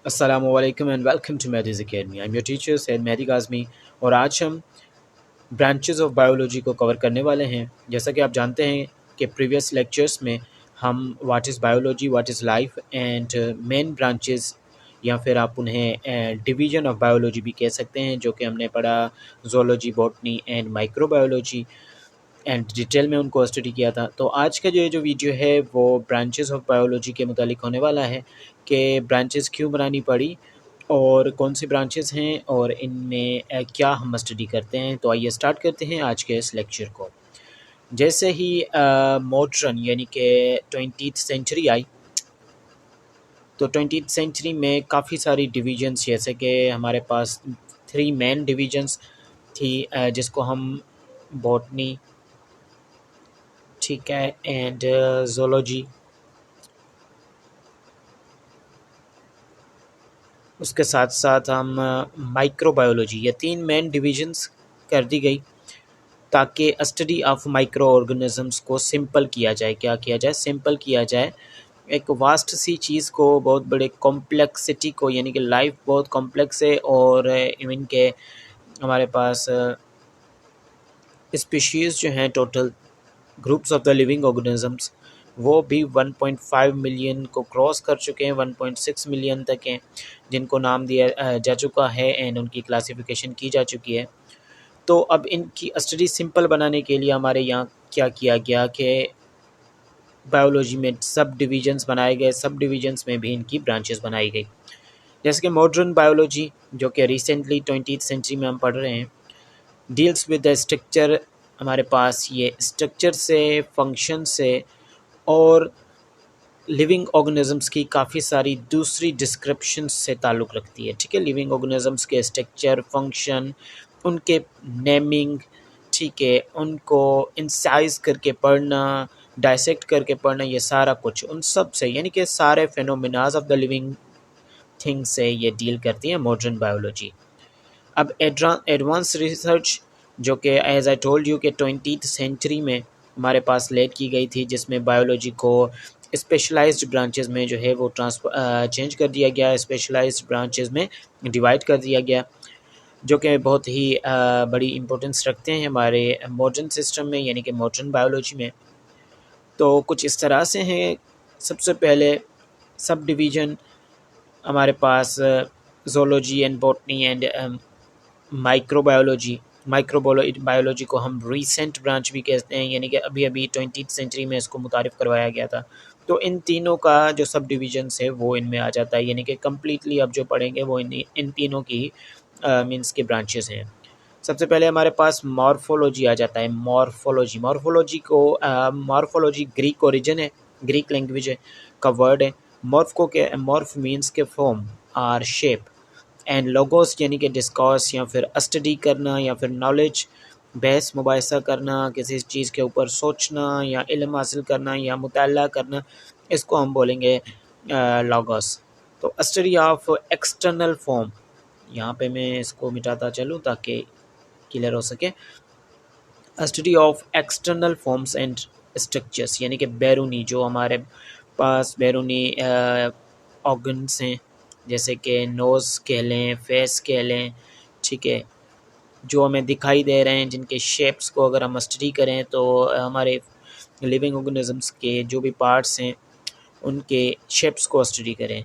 Assalamualaikum and welcome to Mehdi's Academy. I'm your teacher Syed Mehdi Kazmi और आज हम ब्रांचेस ऑफ बायोलॉजी को कवर करने वाले हैं। जैसा कि आप जानते हैं कि प्रीवियस लेक्चर्स में हम what is biology, what is life and main branches या फिर आप उन्हें डिवीजन ऑफ बायोलॉजी भी कह सकते हैं, जो कि हमने पढ़ा zoology, botany and microbiology and detail में उनको स्टडी किया था। तो आज का जो वीडियो है वो ब्रांचेस ऑफ बायोलॉजी के मुतालिक होने वाला है कि ब्रांचेस क्यों बनानी पड़ी और कौन सी ब्रांचेस हैं और इनमें क्या हम स्टडी करते हैं। तो आइए स्टार्ट करते हैं आज के इस लेक्चर को। जैसे ही मॉडर्न यानी कि 20th सेंचुरी आई, तो 20th सेंचुरी में काफ़ी सारी डिवीजन्स, जैसे कि हमारे पास 3 मेन डिवीजन्स थी, जिसको हम बॉटनी, ठीक है, एंड ज़ूलॉजी, उसके साथ साथ हम माइक्रोबायोलॉजी, ये 3 मेन डिवीजन्स कर दी गई ताकि स्टडी ऑफ माइक्रो ऑर्गेनिज़म्स को सिंपल किया जाए। क्या किया जाए? सिंपल किया जाए। एक वास्ट सी चीज़ को, बहुत बड़े कॉम्प्लेक्सिटी को, यानी कि लाइफ बहुत कॉम्प्लेक्स है और इवन के हमारे पास स्पीशीज़ जो हैं, total groups of the living organisms, वो भी 1.5 मिलियन को क्रॉस कर चुके हैं, 1.6 मिलियन तक हैं जिनको नाम दिया जा चुका है एंड उनकी क्लासिफिकेशन की जा चुकी है। तो अब इनकी स्टडी सिंपल बनाने के लिए हमारे यहाँ क्या किया गया कि बायोलॉजी में सब डिविजन्स बनाए गए, सब डिविजन्स में भी इनकी ब्रांचेस बनाई गई। जैसे कि मॉडर्न बायोलॉजी, जो कि रिसेंटली 20th सेंचुरी में हम पढ़ रहे हैं, डील्स विद द स्ट्रक्चर। हमारे पास ये स्ट्रक्चर से, फंक्शन से और लिविंग ऑर्गेनिजम्स की काफ़ी सारी दूसरी डिस्क्रिप्शन से ताल्लुक़ रखती है। ठीक है, लिविंग ऑर्गेनिजम्स के स्ट्रक्चर, फंक्शन, उनके नेमिंग, ठीक है, उनको इंसाइज करके पढ़ना, डायसेक्ट करके पढ़ना, ये सारा कुछ उन सब से, यानी कि सारे फेनोमेनाज ऑफ द लिविंग थिंग से ये डील करती है मॉडर्न बायोलॉजी। अब एडवांस रिसर्च, जो कि एज आई टोल्ड यू कि 20th सेंचुरी में हमारे पास लेड की गई थी, जिसमें बायोलॉजी को स्पेशलाइज्ड ब्रांचेस में जो है वो चेंज कर दिया गया, स्पेशलाइज्ड ब्रांचेस में डिवाइड कर दिया गया, जो कि बहुत ही बड़ी इम्पोर्टेंस रखते हैं हमारे मॉडर्न सिस्टम में, यानी कि मॉडर्न बायोलॉजी में। तो कुछ इस तरह से हैं। सबसे पहले सब डिवीज़न हमारे पास zoology and botany and microbiology. Biology को हम रीसेंट ब्रांच भी कहते हैं, यानी कि अभी अभी 20th सेंचुरी में इसको मुतारिफ़ करवाया गया था। तो इन तीनों का जो सब डिविजन्स है वो इनमें आ जाता है, यानी कि कम्प्लीटली अब जो पढ़ेंगे वो इन तीनों की मीन्स के ब्रांचेस हैं। सबसे पहले हमारे पास मॉर्फोलॉजी आ जाता है। मॉर्फोलॉजी ग्रीक ओरिजिन है, ग्रीक लैंग्वेज है का वर्ड है। मॉर्फ मीन्स के form or shape and logos यानी कि डिस्कॉर्स या फिर स्टडी करना या फिर नॉलेज, बहस मुबाहिसा करना, किसी चीज़ के ऊपर सोचना या इल्म हासिल करना या मुताला करना, इसको हम बोलेंगे लॉगोस। तो स्टडी ऑफ एक्सटर्नल फॉर्म, यहाँ पे मैं इसको मिटाता चलूँ ताकि क्लियर हो सके। Study of external forms and structures, यानी कि बैरूनी, जो हमारे पास बैरूनी ऑर्गन्स हैं, जैसे कि नोज़ कह लें, फेस कह लें, ठीक है, जो हमें दिखाई दे रहे हैं, जिनके शेप्स को अगर हम स्टडी करें तो हमारे लिविंग ऑर्गेनिजम्स के जो भी पार्ट्स हैं उनके शेप्स को स्टडी करें,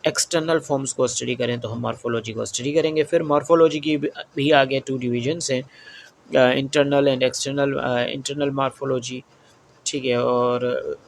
एक्सटर्नल फॉर्म्स को स्टडी करें, तो हम मॉर्फोलॉजी को स्टडी करेंगे। फिर मॉर्फोलॉजी की भी आगे 2 डिवीजन्स हैं, internal and external. Internal morphology, ठीक है, और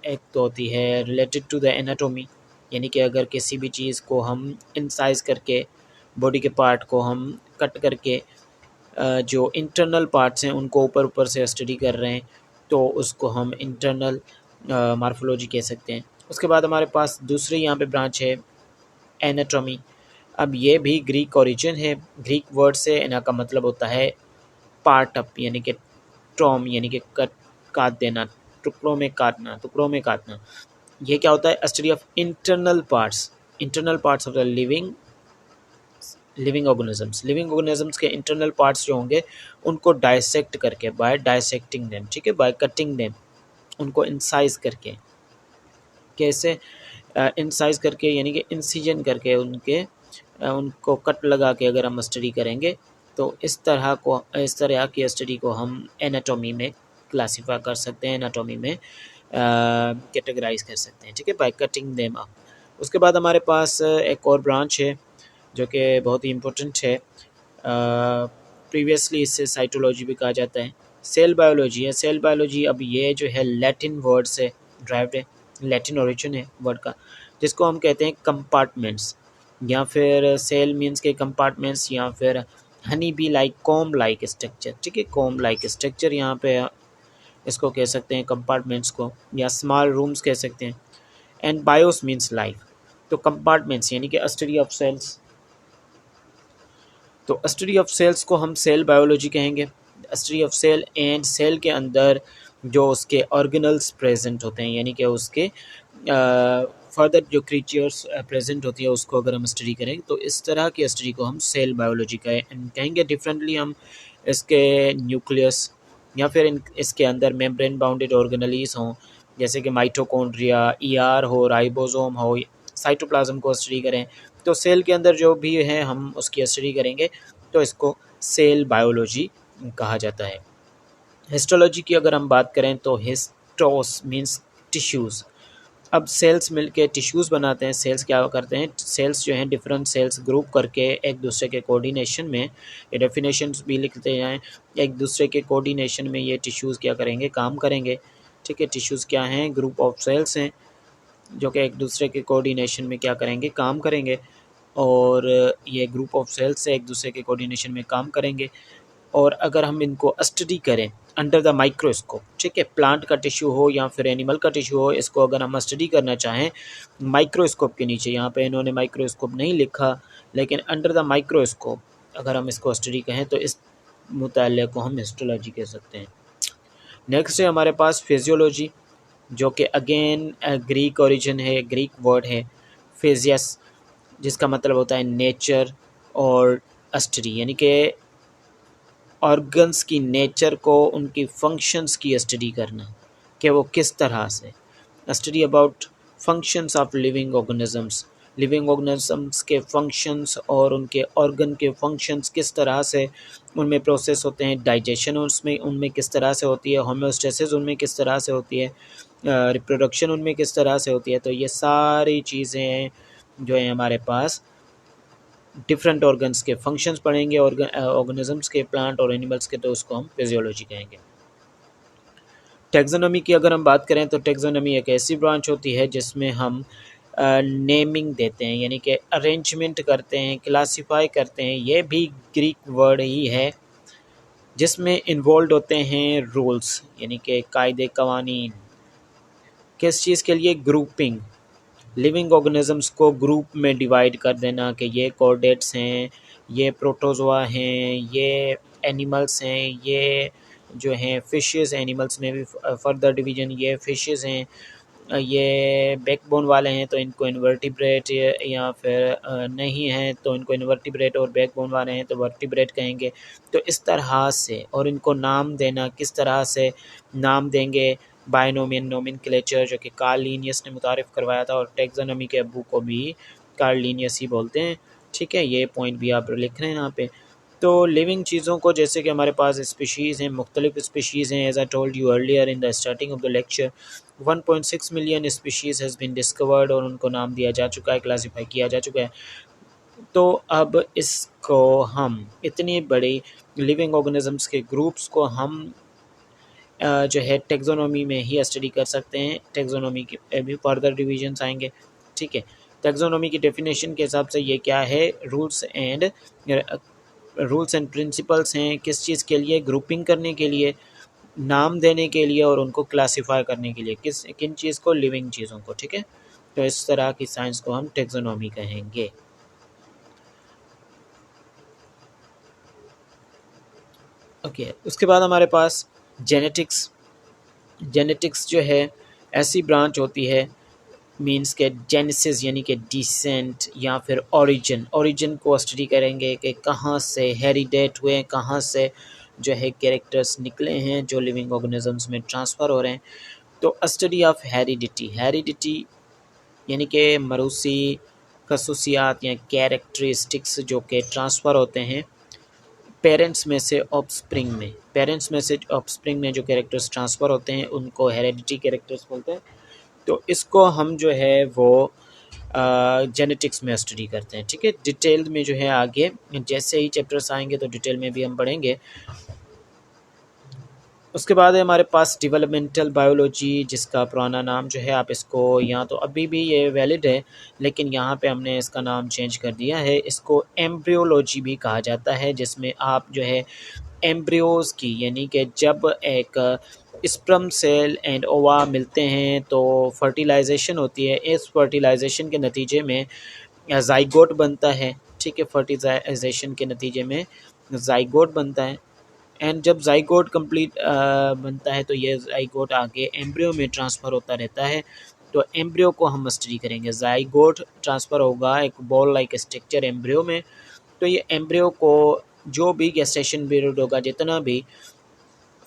एक तो होती है रिलेटेड टू द एनाटोमी, यानी कि अगर किसी भी चीज़ को हम इंसाइज करके, बॉडी के पार्ट को हम कट करके जो इंटरनल पार्ट्स हैं उनको ऊपर ऊपर से स्टडी कर रहे हैं, तो उसको हम इंटरनल मॉर्फोलॉजी कह सकते हैं। उसके बाद हमारे पास दूसरी यहाँ पे ब्रांच है एनाटॉमी। अब ये भी ग्रीक ओरिजिन है, ग्रीक वर्ड से एना का मतलब होता है पार्ट अप, यानी कि ट्रॉम, यानी कि काट देना, टुकड़ों में काटना। ये क्या होता है? Study of internal parts of the living organisms के इंटरनल पार्ट्स जो होंगे उनको डायसेक्ट करके, बाय डायसेक्टिंग देम, ठीक है, बाय कटिंग देम, उनको इंसाइज करके। कैसे? इंसाइज करके यानी कि इंसिजन करके उनको कट लगा के अगर हम स्टडी करेंगे तो इस तरह की स्टडी को हम एनाटॉमी में क्लासीफाई कर सकते हैं, एनाटॉमी में कैटेगराइज कर सकते हैं, ठीक है, बाय कटिंग देम अप। उसके बाद हमारे पास एक और ब्रांच है जो कि बहुत ही इम्पोर्टेंट है, प्रीवियसली इससे साइटोलॉजी भी कहा जाता है, सेल बायोलॉजी है। सेल बायोलॉजी अब ये जो है लैटिन वर्ड से ड्राइव्ड है, लैटिन ओरिजिन है वर्ड का, जिसको हम कहते हैं कंपार्टमेंट्स, या फिर सेल मीन्स के कंपार्टमेंट्स, या फिर honey be like com like structure, ठीक है, कॉम लाइक स्ट्रक्चर यहाँ पे इसको कह सकते हैं कंपार्टमेंट्स को, या स्मॉल रूम्स कह सकते हैं। एंड बायोस मीन्स लाइफ, तो कंपार्टमेंट्स यानी कि स्टडी ऑफ सेल्स, तो स्टडी ऑफ सेल्स को हम सेल बायोलॉजी कहेंगे, study of cell. And cell के अंदर जो उसके ऑर्गेनल्स प्रेजेंट होते हैं यानी कि उसके फर्दर जो क्रीचर्स प्रेजेंट होती है उसको अगर हम स्टडी करें तो इस तरह की स्टडी को हम सेल बायोलॉजी कहेंगे। डिफरेंटली हम इसके न्यूक्लियस या फिर इसके अंदर मेम्ब्रेन बाउंडेड ऑर्गेनलीज हों, जैसे कि माइटोकॉन्ड्रिया, ईआर हो, राइबोसोम हो, साइटोप्लाज्म को स्टडी करें, तो सेल के अंदर जो भी है हम उसकी स्टडी करेंगे, तो इसको सेल बायोलॉजी कहा जाता है। हिस्टोलॉजी की अगर हम बात करें तो हिस्टोस मीन्स टिश्यूज़। अब सेल्स मिलके टिश्यूज़ बनाते हैं। सेल्स क्या करते हैं, सेल्स जो हैं डिफरेंट सेल्स ग्रुप करके एक दूसरे के कोऑर्डिनेशन में, ये डेफिनेशंस भी लिखते हैं, एक दूसरे के कोऑर्डिनेशन में ये टिश्यूज़ क्या करेंगे, काम करेंगे, ठीक है। टिश्यूज़ क्या हैं, ग्रुप ऑफ सेल्स हैं जो कि एक दूसरे के कोऑर्डिनेशन में क्या करेंगे, काम करेंगे, और ये ग्रुप ऑफ सेल्स से एक दूसरे के कोऑर्डिनेशन में काम करेंगे। और अगर हम इनको स्टडी करें अंडर द माइक्रोस्कोप, ठीक है, प्लांट का टिश्यू हो या फिर एनिमल का टिश्यू हो, इसको अगर हम स्टडी करना चाहें माइक्रोस्कोप के नीचे, यहाँ पे इन्होंने माइक्रोस्कोप नहीं लिखा, लेकिन अंडर द माइक्रोस्कोप अगर हम इसको स्टडी कहें तो इस मुताले को हम हिस्टोलॉजी कह सकते हैं। नेक्स्ट है हमारे पास फिजियोलॉजी, जो कि अगेन ग्रीक ओरिजिन है, ग्रीक वर्ड है फिजियस, जिसका मतलब होता है नेचर और स्टडी, यानी कि ऑर्गन्स की नेचर को, उनकी फंक्शंस की स्टडी करना कि वो किस तरह से, study about functions of living organisms के फंक्शंस और उनके ऑर्गन के फंक्शंस किस तरह से उनमें प्रोसेस होते हैं, डाइजेशन उसमें उनमें किस तरह से होती है, होम्योस्टेसिस उनमें किस तरह से होती है, रिप्रोडक्शन उनमें किस तरह से होती है। तो ये सारी चीज़ें जो है हमारे पास डिफरेंट ऑर्गन्स के फंक्शंस पढ़ेंगे, ऑर्गेनिजम्स के, प्लांट और एनिमल्स के, तो उसको हम फिजियोलॉजी कहेंगे। टेक्सोनॉमी की अगर हम बात करें तो टेक्सोनॉमी एक ऐसी ब्रांच होती है जिसमें हम नेमिंग देते हैं, यानी कि अरेंजमेंट करते हैं, क्लासिफाई करते हैं। ये भी ग्रीक वर्ड ही है जिसमें इन्वॉल्व होते हैं रूल्स, यानी कि कायदे कवानीन, किस चीज़ के लिए, ग्रुपिंग, लिविंग ऑर्गेनिजम्स को ग्रुप में डिवाइड कर देना कि ये कॉर्डेट्स हैं, ये प्रोटोजोआ हैं, ये एनिमल्स हैं, ये जो हैं फिशेस, एनिमल्स में भी फर्दर डिवीजन, ये फिशेस हैं, ये बैकबोन वाले हैं तो इनको इन्वर्टिब्रेट, या फिर नहीं हैं तो इनको इन्वर्टिब्रेट, और बैकबोन वाले हैं तो वर्टिब्रेट कहेंगे। तो इस तरह से, और इनको नाम देना किस तरह से नाम देंगे, बायनोमियन नोमेनक्लेचर जो कि कार्ल लिनियस ने मुतारिफ़ करवाया था, और टेक्सोनॉमी के अब्बू को भी कार्ल लिनियस ही बोलते हैं, ठीक है। ये पॉइंट भी आप लिख रहे हैं यहाँ पे। तो लिविंग चीज़ों को, जैसे कि हमारे पास स्पीशीज़ हैं, मुख्तलिफ स्पीशीज़ हैं, as I told you earlier in the starting of the lecture, 1.6 million species has been discovered, और उनको नाम दिया जा चुका है, क्लासीफाई किया जा चुका है। तो अब इसको हम इतनी बड़ी लिविंग ऑर्गेनिजम्स के ग्रुप्स को हम जो है टेक्सोनॉमी में ही स्टडी कर सकते हैं। टेक्सोनॉमी के भी फर्दर डिविजन्स आएंगे, ठीक है। टेक्सोनॉमी की डेफिनेशन के हिसाब से ये क्या है, रूल्स एंड प्रिंसिपल्स हैं, किस चीज़ के लिए, ग्रुपिंग करने के लिए, नाम देने के लिए, और उनको क्लासीफाई करने के लिए, किन चीज़ को, लिविंग चीज़ों को, ठीक है। तो इस तरह की साइंस को हम टेक्सोनॉमी कहेंगे। ओके, उसके बाद हमारे पास जेनेटिक्स जो है ऐसी ब्रांच होती है, मीन्स के जेनेसिस यानी कि डिसेंट या फिर ओरिजिन को स्टडी करेंगे कि कहाँ से हेरिडेट हुए, कहाँ से जो है कैरेक्टर्स निकले हैं जो लिविंग ऑर्गेनिजम्स में ट्रांसफ़र हो रहे हैं। तो स्टडी ऑफ हेरिडिटी यानी कि मरूसी खसूसियात या कैरेक्टरिस्टिक्स जो कि ट्रांसफ़र होते हैं पेरेंट्स में से ऑफस्प्रिंग में जो कैरेक्टर्स ट्रांसफ़र होते हैं उनको हेरेडिटी कैरेक्टर्स बोलते हैं। तो इसको हम जो है वो जेनेटिक्स में स्टडी करते हैं। ठीक है, डिटेल में जो है आगे जैसे ही चैप्टर्स आएंगे तो डिटेल में भी हम पढ़ेंगे। उसके बाद है हमारे पास डेवलपमेंटल बायोलॉजी, जिसका पुराना नाम जो है आप इसको, यहाँ तो अभी भी ये वैलिड है लेकिन यहाँ पे हमने इसका नाम चेंज कर दिया है, इसको एम्ब्रियोलॉजी भी कहा जाता है, जिसमें आप जो है एम्ब्रियोज़ की, यानी कि जब एक स्पर्म सेल एंड ओवा मिलते हैं तो फर्टिलाइजेशन होती है, इस फर्टिलाइजेशन के नतीजे में ज़ाइगोट बनता है। ठीक है, फर्टिलाइजेशन के नतीजे में ज़ाइगोट बनता है एंड जब ज़ाइगोट कंप्लीट बनता है तो ये ज़ाइगोट आगे एम्ब्रियो में ट्रांसफ़र होता रहता है। तो एम्ब्रियो को हम स्टडी करेंगे, ज़ाइगोट ट्रांसफ़र होगा एक बॉल लाइक स्ट्रक्चर एम्ब्रियो में। तो ये एम्ब्रियो को जो भी गेस्टेशन पीरियड होगा, जितना भी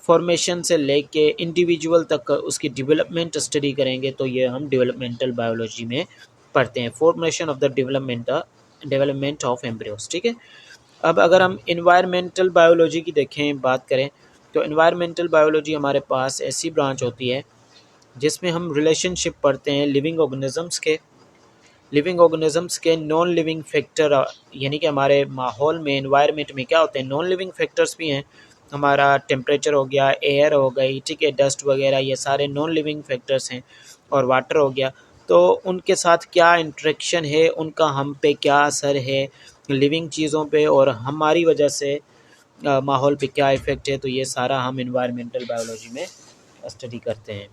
फॉर्मेशन से लेके इंडिविजुअल तक उसकी डेवलपमेंट स्टडी करेंगे, तो ये हम डेवलपमेंटल बायोलॉजी में पढ़ते हैं, formation of the development of embryos. ठीक है, अब अगर हम इन्वायरमेंटल बायोलॉजी की देखें, बात करें, तो इन्वायरमेंटल बायोलॉजी हमारे पास ऐसी ब्रांच होती है जिसमें हम रिलेशनशिप पढ़ते हैं लिविंग ऑर्गेनिजम्स के नॉन लिविंग फैक्टर, यानी कि हमारे माहौल में, इन्वायरमेंट में क्या होते हैं, नॉन लिविंग फैक्टर्स भी हैं। हमारा टेम्परेचर हो गया, एयर हो गई, ठीक है, डस्ट वगैरह, ये सारे नॉन लिविंग फैक्टर्स हैं, और वाटर हो गया। तो उनके साथ क्या इंटरेक्शन है, उनका हम पे क्या असर है लिविंग चीज़ों पे, और हमारी वजह से माहौल पे क्या इफ़ेक्ट है, तो ये सारा हम इन्वायरमेंटल बायोलॉजी में स्टडी करते हैं।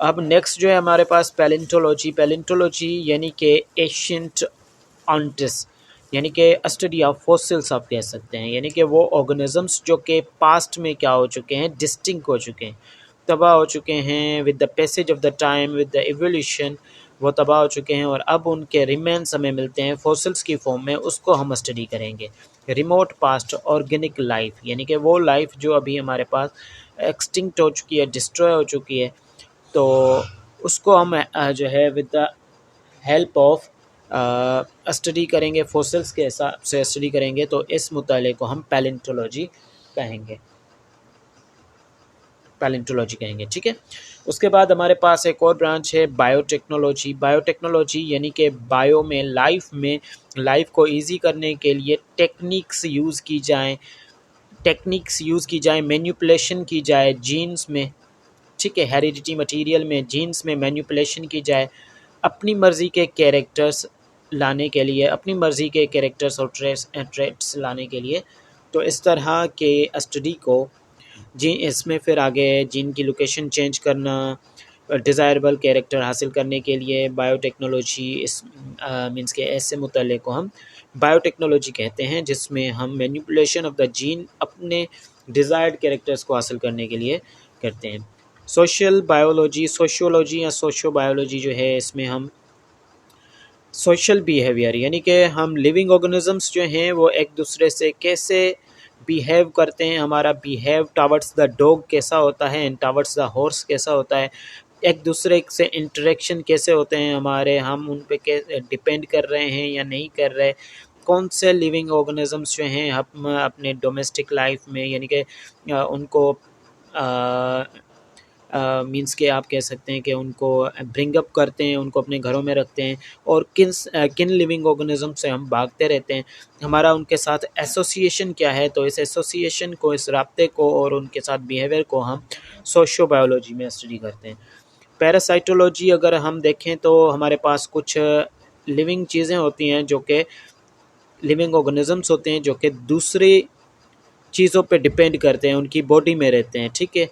अब नेक्स्ट जो है हमारे पास पैलेंटोलॉजी यानी कि एशियंट ऑन्टिस, यानी कि स्टडी ऑफ फॉसिल्स आप कह सकते हैं, यानी कि वो ऑर्गेनिजम्स जो कि पास्ट में क्या हो चुके हैं, डिस्टिंक्ट हो चुके हैं, तबाह हो चुके हैं, with the passage of the time, with the evolution वो तबाह हो चुके हैं, और अब उनके रिमेन्स हमें मिलते हैं फॉसिल्स की फॉर्म में, उसको हम स्टडी करेंगे। रिमोट पास्ट ऑर्गेनिक लाइफ, यानी कि वो लाइफ जो अभी हमारे पास एक्सटिंक्ट हो चुकी है, डिस्ट्रॉय हो चुकी है, तो उसको हम जो है with the help of study करेंगे, फॉसिल्स के हिसाब से स्टडी करेंगे, तो इस मुताले को हम कहेंगे पैलेंटोलॉजी कहेंगे। ठीक है, उसके बाद हमारे पास एक और ब्रांच है बायोटेक्नोलॉजी, यानी कि बायो में, लाइफ को इजी करने के लिए टेक्निक्स यूज़ की जाए, मैनिपुलेशन की जाए जीन्स में, ठीक है, हेरिडिटी मटेरियल में, जीन्स में मैनिपुलेशन की जाए, अपनी मर्ज़ी के कैरेक्टर्स लाने के लिए, अपनी मर्ज़ी के कैरेक्टर्स और ट्रेट्स लाने के लिए। तो इस तरह के स्टडी को जी, इसमें फिर आगे जीन की लोकेशन चेंज करना, डिज़ायरेबल कैरेक्टर हासिल करने के लिए बायोटेक्नोलॉजी, इस मीन्स के ऐसे मुतल्ले को हम बायोटेक्नोलॉजी कहते हैं, जिसमें हम मैनिपुलेशन ऑफ द जीन अपने डिज़ायर्ड कैरेक्टर्स को हासिल करने के लिए करते हैं। सोशियोलॉजी या सोशो बायोलॉजी जो है, इसमें हम सोशल बिहेवियर, यानी कि हम लिविंग ऑर्गेनिजम्स जो हैं वो एक दूसरे से कैसे बिहेव करते हैं, हमारा बिहेव टावर्ड्स द डॉग कैसा होता है एंड टावर्ड्स द हॉर्स कैसा होता है, एक दूसरे से इंटरेक्शन कैसे होते हैं हमारे, हम उन पे कैसे डिपेंड कर रहे हैं या नहीं कर रहे, कौन से लिविंग ऑर्गेनिजम्स जो हैं हम अपने डोमेस्टिक लाइफ में, यानी कि उनको मीन्स के आप कह सकते हैं कि उनको ब्रिंग अप करते हैं, उनको अपने घरों में रखते हैं, और किन लिविंग ऑर्गेनिज्म से हम भागते रहते हैं, हमारा उनके साथ एसोसिएशन क्या है, तो इस एसोसिएशन को, इस राब्ते को और उनके साथ बिहेवियर को हम सोशो बायोलॉजी में स्टडी करते हैं। पैरासाइटोलॉजी अगर हम देखें तो हमारे पास कुछ लिविंग चीज़ें होती हैं जो कि लिविंग ऑर्गेनिजम्स होते हैं जो कि दूसरी चीज़ों पे डिपेंड करते हैं, उनकी बॉडी में रहते हैं, ठीक है,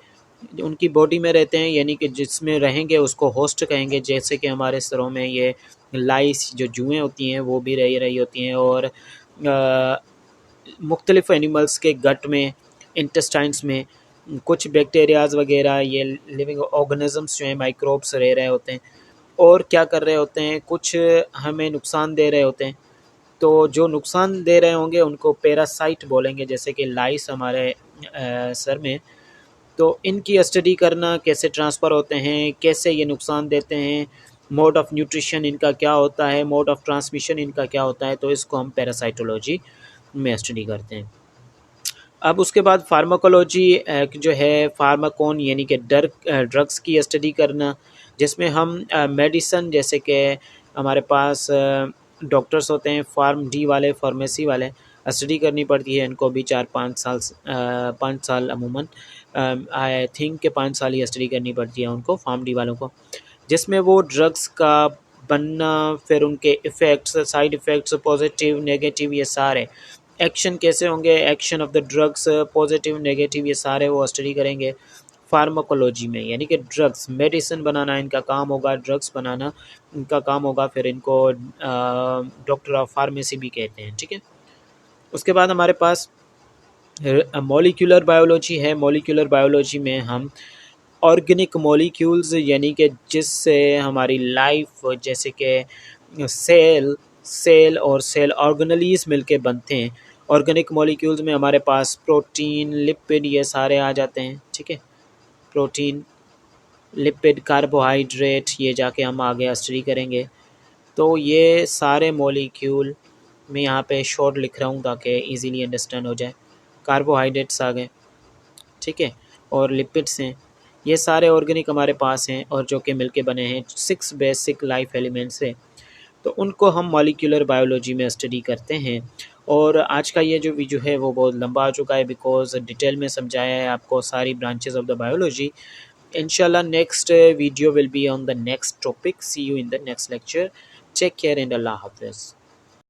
उनकी बॉडी में रहते हैं, यानी कि जिसमें रहेंगे उसको होस्ट कहेंगे। जैसे कि हमारे सरों में ये लाइस जो जुएँ होती हैं वो भी रही होती हैं, और मुख्तलिफ़ एनिमल्स के गट में, इंटेस्टाइन्स में कुछ बैक्टीरियाज वगैरह, ये लिविंग ऑर्गेनिजम्स जो हैं माइक्रोब्स रह रहे होते हैं, और क्या कर रहे होते हैं, कुछ हमें नुकसान दे रहे होते हैं। तो जो नुकसान दे रहे होंगे उनको पैरासाइट बोलेंगे, जैसे कि लाइस हमारे सर में। तो इनकी स्टडी करना, कैसे ट्रांसफ़र होते हैं, कैसे ये नुकसान देते हैं, मोड ऑफ न्यूट्रिशन इनका क्या होता है, मोड ऑफ ट्रांसमिशन इनका क्या होता है, तो इसको हम पैरासाइटोलॉजी में स्टडी करते हैं। अब उसके बाद फार्माकोलॉजी जो है फार्माकोन यानी कि ड्रग्स की स्टडी करना, जिसमें हम मेडिसन जैसे कि हमारे पास डॉक्टर्स होते हैं फार्म डी वाले, फार्मेसी वाले, स्टडी करनी पड़ती है इनको भी 4-5 साल 5 साल अमूमन आई थिंक के 5 साल ही स्टडी करनी पड़ती है उनको, फार्म डी वालों को, जिसमें वो ड्रग्स का बनना, फिर उनके effects, side effects, positive negative, ये सारे एक्शन कैसे होंगे, action of the drugs, positive negative, ये सारे वो स्टडी करेंगे फार्माकोलॉजी में, यानी कि ड्रग्स मेडिसिन बनाना इनका काम होगा, ड्रग्स बनाना इनका काम होगा, फिर इनको डॉक्टर ऑफ फार्मेसी भी कहते हैं। ठीक है, उसके बाद हमारे पास मॉलिक्यूलर बायोलॉजी है। मॉलिक्यूलर बायोलॉजी में हम ऑर्गेनिक मॉलिक्यूल्स यानी कि जिससे हमारी लाइफ, जैसे कि सेल और सेल ऑर्गेनलीज मिलके बनते हैं। ऑर्गेनिक मॉलिक्यूल्स में हमारे पास प्रोटीन, लिपिड, ये सारे आ जाते हैं। ठीक है, प्रोटीन, लिपिड, कार्बोहाइड्रेट, ये जाके हम आगे स्टडी करेंगे। तो ये सारे मॉलिक्यूल मैं यहाँ पे शॉर्ट लिख रहा हूँ ताकि इजीली अंडरस्टैंड हो जाए। कार्बोहाइड्रेट्स आ गए, ठीक है, और लिपिड्स हैं, ये सारे ऑर्गेनिक हमारे पास हैं और जो कि मिलके बने हैं 6 बेसिक लाइफ एलिमेंट्स से। तो उनको हम मॉलिक्यूलर बायोलॉजी में स्टडी करते हैं। और आज का ये जो वीडियो है वो बहुत लंबा आ चुका है बिकॉज डिटेल में समझाया है आपको सारी branches of the biology. Inshallah, next video will be on the next topic. See you in the next lecture. Take care and Allah Hafiz.